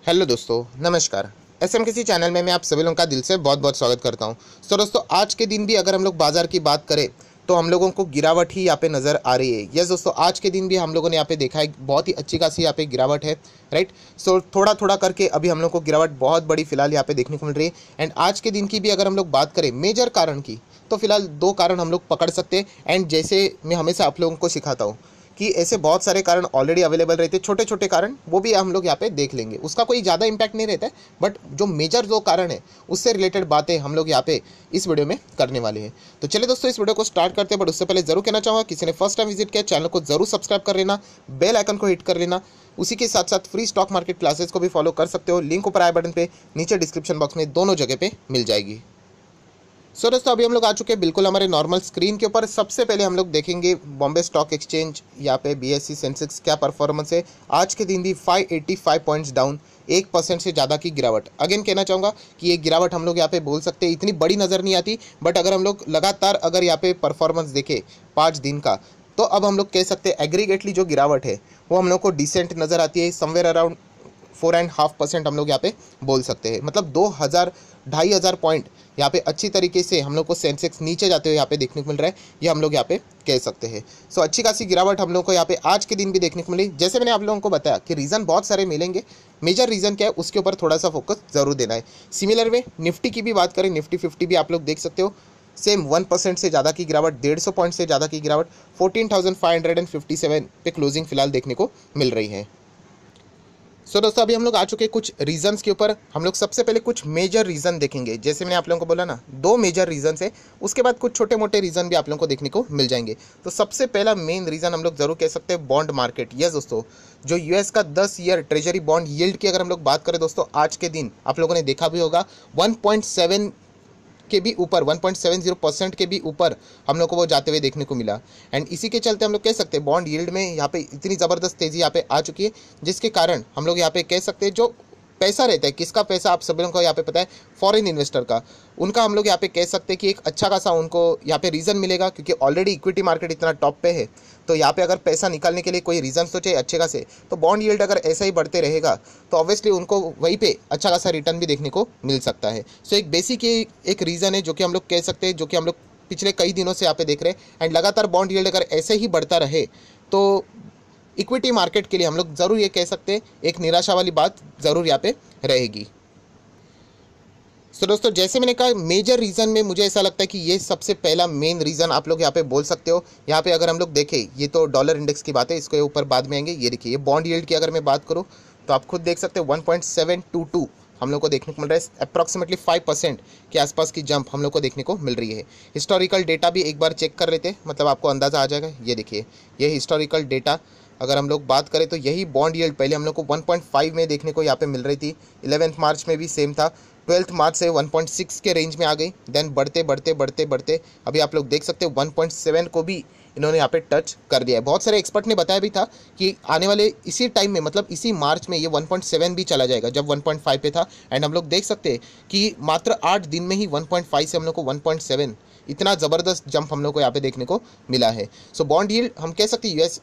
Hello दोस्तों, नमस्कार। SM किसी चैनल में मैं आप सभी लोगों का दिल से बहुत बहुत स्वागत करता हूं। तो दोस्तों, आज के दिन भी अगर हम लोग बाजार की बात करें तो हम लोगों को गिरावट ही यहाँ पे नज़र आ रही है। यस दोस्तों, आज के दिन भी हम लोगों ने यहाँ पे देखा है बहुत ही अच्छी खासी यहाँ पे गिरावट है। राइट। सो थोड़ा थोड़ा करके अभी हम लोग को गिरावट बहुत बड़ी फिलहाल यहाँ पे देखने को मिल रही है। एंड आज के दिन की भी अगर हम लोग बात करें मेजर कारण की, तो फिलहाल दो कारण हम लोग पकड़ सकते हैं। एंड जैसे मैं हमेशा आप लोगों को सिखाता हूँ कि ऐसे बहुत सारे कारण ऑलरेडी अवेलेबल रहते हैं, छोटे छोटे कारण, वो भी हम लोग यहाँ पे देख लेंगे। उसका कोई ज़्यादा इंपैक्ट नहीं रहता है, बट जो मेजर जो कारण है उससे रिलेटेड बातें हम लोग यहाँ पे इस वीडियो में करने वाले हैं। तो चलिए दोस्तों, इस वीडियो को स्टार्ट करते हैं। बट उससे पहले जरूर कहना चाहूँगा, किसी ने फर्स्ट टाइम विजिट किया चैनल को जरूर सब्सक्राइब कर लेना, बेल आइकन को हिट कर लेना। उसी के साथ साथ फ्री स्टॉक मार्केट क्लासेस को भी फॉलो कर सकते हो। लिंक ऊपर आई बटन पे, नीचे डिस्क्रिप्शन बॉक्स में, दोनों जगह पे मिल जाएगी। सो दोस्तों, अभी हम लोग आ चुके हैं बिल्कुल हमारे नॉर्मल स्क्रीन के ऊपर। सबसे पहले हम लोग देखेंगे बॉम्बे स्टॉक एक्सचेंज, यहाँ पे बीएसई सेंसेक्स क्या परफॉर्मेंस है। आज के दिन भी 585 पॉइंट्स डाउन, 1% से ज़्यादा की गिरावट। अगेन कहना चाहूँगा कि ये गिरावट हम लोग यहाँ पे बोल सकते हैं इतनी बड़ी नज़र नहीं आती, बट अगर हम लोग लगातार अगर यहाँ पे परफॉर्मेंस देखें 5 दिन का, तो अब हम लोग कह सकते हैं एग्रीगेटली जो गिरावट है वो हम लोग को डिसेंट नज़र आती है। समवेयर अराउंड 4.5% हम लोग यहाँ पे बोल सकते हैं। मतलब 2,500 पॉइंट यहाँ पे अच्छी तरीके से हम लोग को सेंसेक्स नीचे जाते हुए यहाँ पे देखने को मिल रहा है, ये हम लोग यहाँ पे कह सकते हैं। सो अच्छी खासी गिरावट हम लोग को यहाँ पे आज के दिन भी देखने को मिली। जैसे मैंने आप लोगों को बताया कि रीज़न बहुत सारे मिलेंगे, मेजर रीज़न क्या है उसके ऊपर थोड़ा सा फोकस जरूर देना है। सिमिलर वे निफ्टी की भी बात करें, निफ्टी 50 भी आप लोग देख सकते हो, सेम 1% से ज़्यादा की गिरावट, 150 पॉइंट से ज़्यादा की गिरावट, 14,557 पे क्लोजिंग फिलहाल देखने को मिल रही है। सो दोस्तों, अभी हम लोग आ चुके हैं कुछ रीजंस के ऊपर। हम लोग सबसे पहले कुछ मेजर रीजन देखेंगे। जैसे मैंने आप लोगों को बोला ना, दो मेजर रीजन है, उसके बाद कुछ छोटे मोटे रीजन भी आप लोगों को देखने को मिल जाएंगे। तो सबसे पहला मेन रीजन हम लोग जरूर कह सकते हैं बॉन्ड मार्केट। यस दोस्तों, जो यूएस का 10 ईयर ट्रेजरी बॉन्ड यील्ड की अगर हम लोग बात करें दोस्तों, आज के दिन आप लोगों ने देखा भी होगा 1.7 के भी ऊपर, 1.70% के भी ऊपर हम लोग को वो जाते हुए देखने को मिला। एंड इसी के चलते हम लोग कह सकते हैं बॉन्ड यील्ड में यहाँ पे इतनी ज़बरदस्त तेज़ी यहाँ पे आ चुकी है, जिसके कारण हम लोग यहाँ पे कह सकते हैं जो पैसा रहता है, किसका पैसा आप सभी लोगों को यहाँ पे पता है, फॉरेन इन्वेस्टर का, उनका हम लोग यहाँ पे कह सकते हैं कि एक अच्छा खासा उनको यहाँ पे रीज़न मिलेगा, क्योंकि ऑलरेडी इक्विटी मार्केट इतना टॉप पे है। तो यहाँ पे अगर पैसा निकालने के लिए कोई रीज़न तो चाहिए अच्छे खासे, तो बॉन्ड यील्ड अगर ऐसा ही बढ़ते रहेगा तो ऑब्वियसली उनको वहीं पे अच्छा खासा रिटर्न भी देखने को मिल सकता है। सो एक बेसिक एक रीज़न है जो कि हम लोग कह सकते हैं, जो कि हम लोग पिछले कई दिनों से यहाँ पे देख रहे हैं। एंड लगातार बॉन्ड यील्ड अगर ऐसे ही बढ़ता रहे तो इक्विटी मार्केट के लिए हम लोग ज़रूर ये कह सकते हैं एक निराशा वाली बात ज़रूर यहाँ पे रहेगी। सो दोस्तों, जैसे मैंने कहा मेजर रीज़न में मुझे ऐसा लगता है कि ये सबसे पहला मेन रीज़न आप लोग यहाँ पे बोल सकते हो। यहाँ पे अगर हम लोग देखें, ये तो डॉलर इंडेक्स की बात है, इसके ऊपर बाद में आएंगे। ये देखिए, ये बॉन्ड यील्ड की अगर मैं बात करूँ तो आप खुद देख सकते हो 1.722 हम लोग को देखने को मिल रहा है। अप्रॉक्सीमेटली 5% के आसपास की जंप हम लोग को देखने को मिल रही है। हिस्टोरिकल डेटा भी एक बार चेक कर लेते हैं, मतलब आपको अंदाज़ा आ जाएगा। ये देखिए, ये हिस्टोरिकल डेटा अगर हम लोग बात करें तो यही बॉन्ड यील्ड पहले हम लोग को 1.5 में देखने को यहाँ पे मिल रही थी। 11 मार्च में भी सेम था, 12 मार्च से 1.6 के रेंज में आ गई। देन बढ़ते बढ़ते बढ़ते बढ़ते अभी आप लोग देख सकते हो 1.7 को भी इन्होंने यहाँ पे टच कर दिया है। बहुत सारे एक्सपर्ट ने बताया भी था कि आने वाले इसी टाइम में, मतलब इसी मार्च में, ये 1.7 भी चला जाएगा, जब 1.5 पे था। एंड हम लोग देख सकते हैं कि मात्र 8 दिन में ही 1.5 से हम लोग को 1.7, इतना ज़बरदस्त जंप हम लोग को यहाँ पे देखने को मिला है। सो बॉन्ड यील्ड हम कह सकते हैं यूएस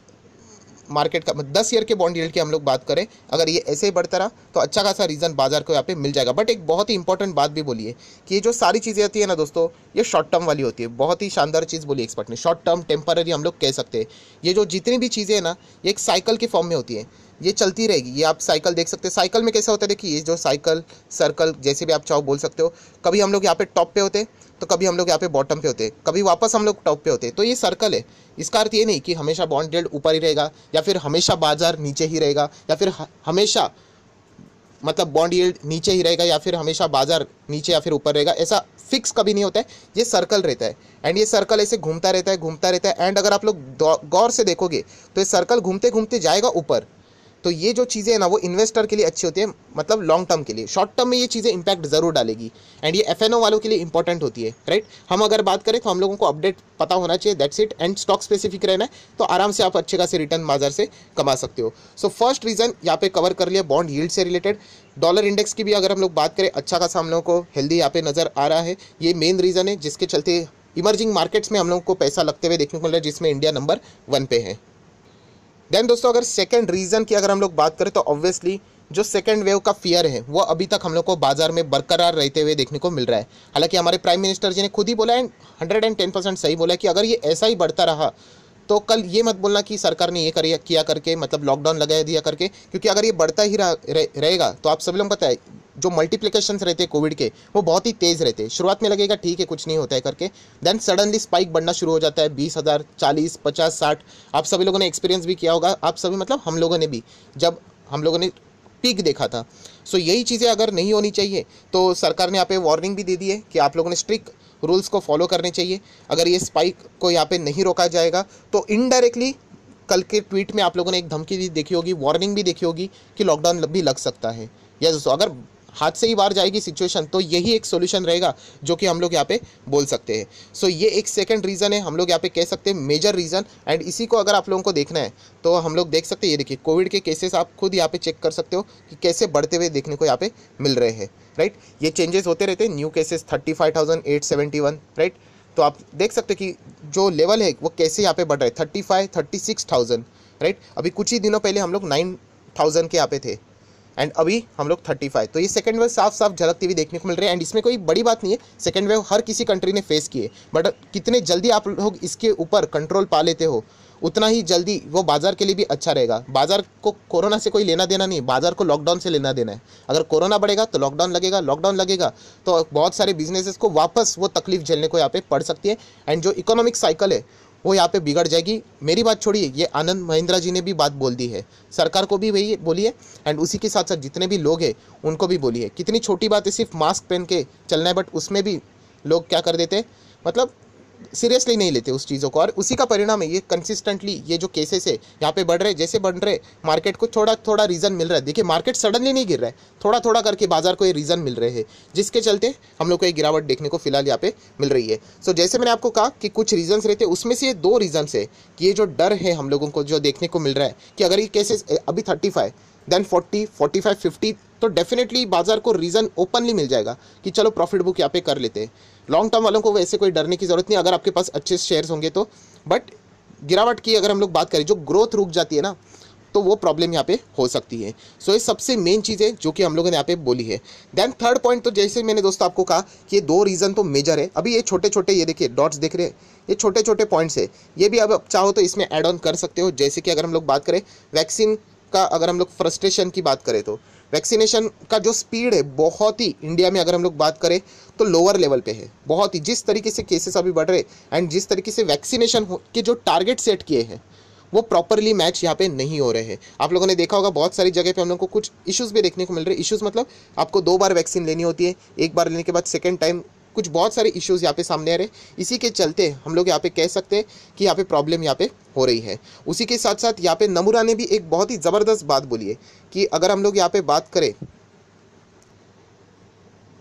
मार्केट का 10 ईयर के बॉन्ड यील्ड की हम लोग बात करें, अगर ये ऐसे ही बढ़ता रहा तो अच्छा खासा रीज़न बाजार को यहाँ पे मिल जाएगा। बट एक बहुत ही इंपॉर्टेंट बात भी बोली है कि ये जो सारी चीज़ें होती है ना दोस्तों, ये शॉर्ट टर्म वाली होती है। बहुत ही शानदार चीज़ बोली एक्सपर्ट ने, शॉर्ट टर्म, टेम्पररी हम लोग कह सकते हैं। ये जो जितनी भी चीज़ें हैं ना, ये एक साइकिल के फॉर्म में होती है, ये चलती रहेगी। ये आप साइकिल देख सकते हैं, साइकिल में कैसा होता है, देखिए ये जो साइकिल, सर्कल, जैसे भी आप चाहो बोल सकते हो, कभी हम लोग यहाँ पे टॉप पे होते हैं तो कभी हम लोग यहाँ पे बॉटम पे होते हैं, कभी वापस हम लोग टॉप पे होते हैं। तो ये सर्कल है। इसका अर्थ ये नहीं कि हमेशा बॉन्ड यील्ड ऊपर ही रहेगा या फिर हमेशा बाजार नीचे ही रहेगा, या फिर हमेशा मतलब बॉन्ड यील्ड नीचे ही रहेगा, या फिर हमेशा बाजार नीचे या फिर ऊपर रहेगा। ऐसा फिक्स कभी नहीं होता है, ये सर्कल रहता है। एंड ये सर्कल ऐसे घूमता रहता है, घूमता रहता है। एंड अगर आप लोग गौर से देखोगे तो ये सर्कल घूमते घूमते जाएगा ऊपर। तो ये जो चीज़ें हैं ना, वो इन्वेस्टर के लिए अच्छी होती है, मतलब लॉन्ग टर्म के लिए। शॉर्ट टर्म में ये चीज़ें इंपैक्ट ज़रूर डालेगी। एंड ये एफएनओ वालों के लिए इंपॉर्टेंट होती है, राइट। हम अगर बात करें तो हम लोगों को अपडेट पता होना चाहिए, that's it. And stock specific रहना है, तो आराम से आप अच्छे खासे रिटर्न बाजार से कमा सकते हो। सो फर्स्ट रीज़न यहाँ पे कवर कर लिया बॉन्ड यील्ड से रिलेटेड। डॉलर इंडेक्स की भी अगर हम लोग बात करें, अच्छा खासा हम लोगों को हेल्दी यहाँ पे नज़र आ रहा है। ये मेन रीज़न है जिसके चलते इमर्जिंग मार्केट्स में हम लोगों को पैसा लगते हुए देखने को मिल रहा है, जिसमें इंडिया नंबर 1 पे है। देन दोस्तों, अगर सेकंड रीज़न की अगर हम लोग बात करें तो ऑब्वियसली जो सेकंड वेव का फियर है वो अभी तक हम लोग को बाजार में बरकरार रहते हुए देखने को मिल रहा है। हालांकि हमारे प्राइम मिनिस्टर जी ने खुद ही बोला है, 110% सही बोला है कि अगर ये ऐसा ही बढ़ता रहा तो कल ये मत बोलना कि सरकार ने ये किया करके, मतलब लॉकडाउन लगा दिया करके, क्योंकि अगर ये बढ़ता ही रहेगा तो आप सभी लोग पता है जो मल्टीप्लिकेशंस रहते हैं कोविड के वो बहुत ही तेज़ रहते हैं। शुरुआत में लगेगा ठीक है कुछ नहीं होता है करके, देन सडनली स्पाइक बढ़ना शुरू हो जाता है, 20,000, 40, 50, 60। आप सभी लोगों ने एक्सपीरियंस भी किया होगा, आप सभी मतलब हम लोगों ने भी, जब हम लोगों ने पीक देखा था। सो यही चीज़ें अगर नहीं होनी चाहिए तो सरकार ने यहाँ पे वार्निंग भी दे दी है कि आप लोगों ने स्ट्रिक्ट रूल्स को फॉलो करने चाहिए। अगर ये स्पाइक को यहाँ पे नहीं रोका जाएगा तो इनडायरेक्टली कल के ट्वीट में आप लोगों ने एक धमकी भी देखी होगी, वार्निंग भी देखी होगी कि लॉकडाउन भी लग सकता है। या दोस्तों अगर हाथ से ही बाहर जाएगी सिचुएशन तो यही एक सोल्यूशन रहेगा जो कि हम लोग यहाँ पे बोल सकते हैं। सो ये एक सेकंड रीज़न है, हम लोग यहाँ पे कह सकते हैं मेजर रीज़न। एंड इसी को अगर आप लोगों को देखना है तो हम लोग देख सकते हैं, ये देखिए कोविड के केसेस आप खुद यहाँ पे चेक कर सकते हो कि कैसे बढ़ते हुए देखने को यहाँ पे मिल रहे हैं, राइट। ये चेंजेस होते रहते हैं, न्यू केसेस 35,871, राइट। तो आप देख सकते हैं कि जो लेवल है वो कैसे यहाँ पे बढ़ रहा है, 35, 36,000, राइट। अभी कुछ ही दिनों पहले हम लोग 9,000 के यहाँ पे थे एंड अभी हम लोग 35। तो ये सेकंड वेव साफ साफ झलकती हुई देखने को मिल रही है। एंड इसमें कोई बड़ी बात नहीं है, सेकंड वेव हर किसी कंट्री ने फेस की है, बट कितने जल्दी आप लोग इसके ऊपर कंट्रोल पा लेते हो उतना ही जल्दी वो बाजार के लिए भी अच्छा रहेगा। बाजार को कोरोना से कोई लेना देना नहीं, बाजार को लॉकडाउन से लेना देना है। अगर कोरोना बढ़ेगा तो लॉकडाउन लगेगा, लॉकडाउन लगेगा तो बहुत सारे बिजनेसेस को वापस वो तकलीफ झेलने को यहाँ पे पड़ सकती है एंड जो इकोनॉमिक साइकिल है वो यहाँ पे बिगड़ जाएगी। मेरी बात छोड़िए, ये आनंद महिंद्रा जी ने भी बात बोल दी है, सरकार को भी वही बोली है एंड उसी के साथ साथ जितने भी लोग हैं उनको भी बोली है। कितनी छोटी बात है, सिर्फ मास्क पहन के चलना है, बट उसमें भी लोग क्या कर देते हैं, मतलब सीरियसली नहीं लेते उस चीज़ों को। और उसी का परिणाम है ये कंसिस्टेंटली ये जो केसेस है यहाँ पे बढ़ रहे, जैसे बढ़ रहे मार्केट को थोड़ा थोड़ा रीज़न मिल रहा है। देखिए मार्केट सडनली नहीं गिर रहा है, थोड़ा थोड़ा करके बाजार को ये रीज़न मिल रहे हैं जिसके चलते हम लोग को एक गिरावट देखने को फिलहाल यहाँ पे मिल रही है। सो जैसे मैंने आपको कहा कि कुछ रीजन्स रहते हैं, उसमें से ये 2 रीजन्स है कि ये जो डर है हम लोगों को जो देखने को मिल रहा है कि अगर ये केसेस अभी 35 देन 40, 45, 50 तो डेफिनेटली बाजार को रीज़न ओपनली मिल जाएगा कि चलो प्रॉफिट बुक यहाँ पे कर लेते हैं। लॉन्ग टर्म वालों को वैसे कोई डरने की ज़रूरत नहीं अगर आपके पास अच्छे शेयर्स होंगे तो। बट गिरावट की अगर हम लोग बात करें, जो ग्रोथ रुक जाती है ना, तो वो प्रॉब्लम यहाँ पे हो सकती है। सो ये सबसे मेन चीज़ है जो कि हम लोगों ने यहाँ पे बोली है। देन थर्ड पॉइंट, तो जैसे मैंने दोस्तों आपको कहा कि ये 2 रीज़न तो मेजर है। अभी ये छोटे छोटे, ये देखिए डॉट्स दिख रहे हैं, ये छोटे छोटे पॉइंट्स है, ये भी अब चाहो तो इसमें ऐड ऑन कर सकते हो। जैसे कि अगर हम लोग बात करें वैक्सीन का, अगर हम लोग फ्रस्ट्रेशन की बात करें तो वैक्सीनेशन का जो स्पीड है बहुत ही इंडिया में अगर हम लोग बात करें तो लोअर लेवल पे है बहुत ही। जिस तरीके से केसेस अभी बढ़ रहे एंड जिस तरीके से वैक्सीनेशन के जो टारगेट सेट किए हैं वो प्रॉपरली मैच यहाँ पे नहीं हो रहे हैं। आप लोगों ने देखा होगा बहुत सारी जगह पे हम लोग को कुछ इश्यूज भी देखने को मिल रहे हैं। इश्यूज मतलब आपको 2 बार वैक्सीन लेनी होती है, एक बार लेने के बाद सेकेंड टाइम कुछ बहुत सारे इश्यूज यहाँ पे सामने आ रहे। इसी के चलते हम लोग यहाँ पे कह सकते हैं कि यहाँ पे प्रॉब्लम यहाँ पे हो रही है। उसी के साथ साथ यहाँ पे नमूरा ने भी एक बहुत ही ज़बरदस्त बात बोली है कि अगर हम लोग यहाँ पे बात करें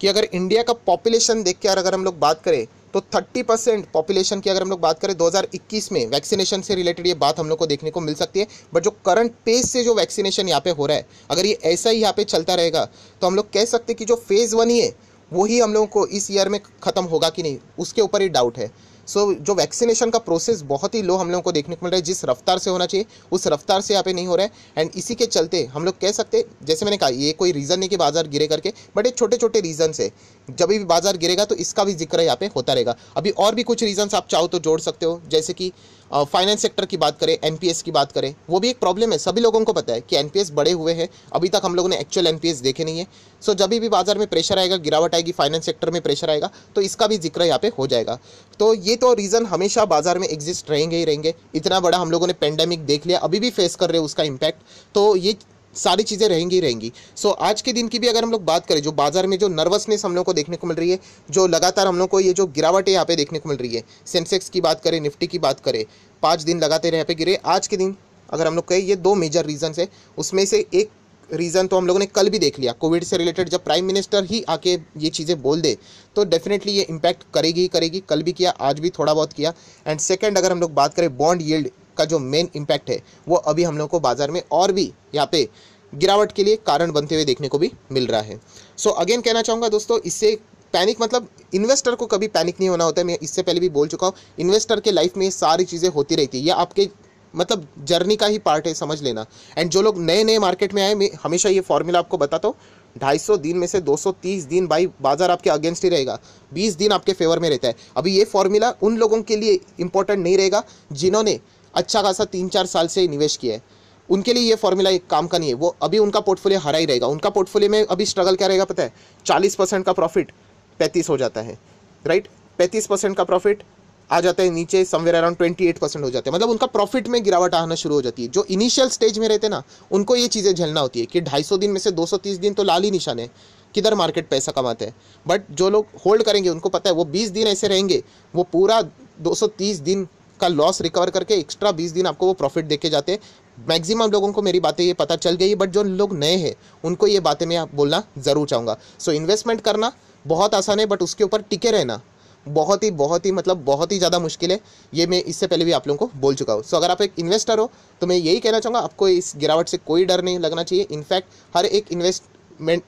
कि अगर इंडिया का पॉपुलेशन देख के अगर हम लोग बात करें तो 30% पॉपुलेशन की अगर हम लोग बात करें 2021 में वैक्सीनेशन से रिलेटेड ये बात हम लोग को देखने को मिल सकती है। बट जो करंट पेस से जो वैक्सीनेशन यहाँ पे हो रहा है, अगर ये ऐसा ही यहाँ पे चलता रहेगा तो हम लोग कह सकते हैं कि जो फेज़ 1 ही है वही हम लोगों को इस ईयर में ख़त्म होगा कि नहीं, उसके ऊपर ही डाउट है। सो जो वैक्सीनेशन का प्रोसेस बहुत ही लो हम लोगों को देखने को मिल रहा है, जिस रफ्तार से होना चाहिए उस रफ्तार से यहाँ पे नहीं हो रहा है। एंड इसी के चलते हम लोग कह सकते हैं, जैसे मैंने कहा ये कोई रीज़न नहीं कि बाजार गिरे करके, बट ये छोटे छोटे रीजन्स है। जब भी बाजार गिरेगा तो इसका भी जिक्र यहाँ पे होता रहेगा। अभी और भी कुछ रीजन्स आप चाहो तो जोड़ सकते हो, जैसे कि फाइनेंस सेक्टर की बात करें, एनपीएस की बात करें, वो भी एक प्रॉब्लम है। सभी लोगों को पता है कि एनपीएस बढ़े हुए हैं, अभी तक हम लोगों ने एक्चुअल एनपीएस देखे नहीं है। सो जब भी बाजार में प्रेशर आएगा, गिरावट आएगी, फाइनेंस सेक्टर में प्रेशर आएगा तो इसका भी जिक्र यहाँ पे हो जाएगा। तो ये तो रीज़न हमेशा बाजार में एग्जिस्ट रहेंगे ही रहेंगे। इतना बड़ा हम लोगों ने पेंडेमिक देख लिया, अभी भी फेस कर रहे हैं उसका इम्पैक्ट, तो ये सारी चीज़ें रहेंगी ही रहेंगी। सो आज के दिन की भी अगर हम लोग बात करें, जो बाजार में जो नर्वसनेस हम लोग को देखने को मिल रही है, जो लगातार हम लोग को ये जो गिरावट है यहाँ पे देखने को मिल रही है, सेंसेक्स की बात करें, निफ्टी की बात करें, 5 दिन लगातार यहाँ पे गिरे। आज के दिन अगर हम लोग कहें ये 2 मेजर रीजन्स है, उसमें से एक रीज़न तो हम लोगों ने कल भी देख लिया, कोविड से रिलेटेड जब प्राइम मिनिस्टर ही आके ये चीज़ें बोल दे तो डेफिनेटली ये इम्पैक्ट करेगी ही करेगी। कल भी किया, आज भी थोड़ा बहुत किया। एंड सेकंड अगर हम लोग बात करें बॉन्ड यील्ड का जो मेन इम्पैक्ट है वो अभी हम लोग को बाजार में और भी यहाँ पे गिरावट के लिए कारण बनते हुए देखने को भी मिल रहा है। सो अगेन कहना चाहूँगा दोस्तों, इससे पैनिक मतलब इन्वेस्टर को कभी पैनिक नहीं होना होता है। मैं इससे पहले भी बोल चुका हूँ, इन्वेस्टर के लाइफ में ये सारी चीज़ें होती रहती है। ये आपके मतलब जर्नी का ही पार्ट है, समझ लेना। एंड जो लोग नए नए मार्केट में आए, मैं हमेशा ये फॉर्मूला आपको बताता हूँ, 250 दिन में से 230 दिन भाई बाजार आपके अगेंस्ट ही रहेगा, 20 दिन आपके फेवर में रहता है। अभी ये फॉर्मूला उन लोगों के लिए इंपॉर्टेंट नहीं रहेगा जिन्होंने अच्छा खासा 3-4 साल से निवेश किया है, उनके लिए ये फॉर्मूला एक काम का नहीं है। वो अभी उनका पोर्टफोलियो हरा ही रहेगा। उनका पोर्टफोलियो में अभी स्ट्रगल क्या रहेगा पता है, 40% का प्रॉफिट 35 हो जाता है, राइट। 35% का प्रॉफिट आ जाता है नीचे, समवेयर अराउंड 28% हो जाते हैं। मतलब उनका प्रॉफिट में गिरावट आना शुरू हो जाती है। जो इनिशियल स्टेज में रहते हैं ना, उनको ये चीज़ें झेलना होती है कि 250 दिन में से 230 दिन तो लाल ही निशान है, किधर मार्केट पैसा कमाते हैं। बट जो लोग होल्ड करेंगे उनको पता है वो 20 दिन ऐसे रहेंगे, वो पूरा 230 दिन का लॉस रिकवर करके एक्स्ट्रा 20 दिन आपको वो प्रॉफिट देके जाते हैं। मैक्सिमम लोगों को मेरी बातें ये पता चल गई, बट जो लोग नए हैं उनको ये बातें मैं बोलना ज़रूर चाहूँगा। सो इन्वेस्टमेंट करना बहुत आसान है, बट उसके ऊपर टिके रहना बहुत ही मतलब बहुत ही ज़्यादा मुश्किल है। ये मैं इससे पहले भी आप लोगों को बोल चुका हूँ। सो अगर आप एक इन्वेस्टर हो तो मैं यही कहना चाहूँगा, आपको इस गिरावट से कोई डर नहीं लगना चाहिए। इनफैक्ट हर एक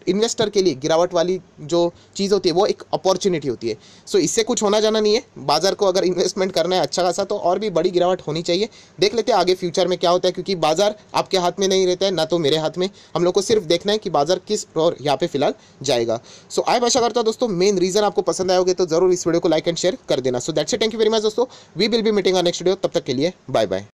इन्वेस्टर के लिए गिरावट वाली जो चीज़ होती है वो एक अपॉर्चुनिटी होती है। सो इससे कुछ होना जाना नहीं है। बाजार को अगर इन्वेस्टमेंट करना है अच्छा खासा, तो और भी बड़ी गिरावट होनी चाहिए। देख लेते हैं आगे फ्यूचर में क्या होता है, क्योंकि बाजार आपके हाथ में नहीं रहता है, ना तो मेरे हाथ में। हम लोग को सिर्फ देखना है कि बाजार किस और यहाँ पे फिलहाल जाएगा। सो आई आशा करता हूँ दोस्तों मेन रीजन आपको पसंद आए होगे, तो जरूर इस वीडियो को लाइक एंड शेयर कर देना। So that's it, thank you very much दोस्तों। We will be meeting on next video. तब तक के लिए बाय बाय।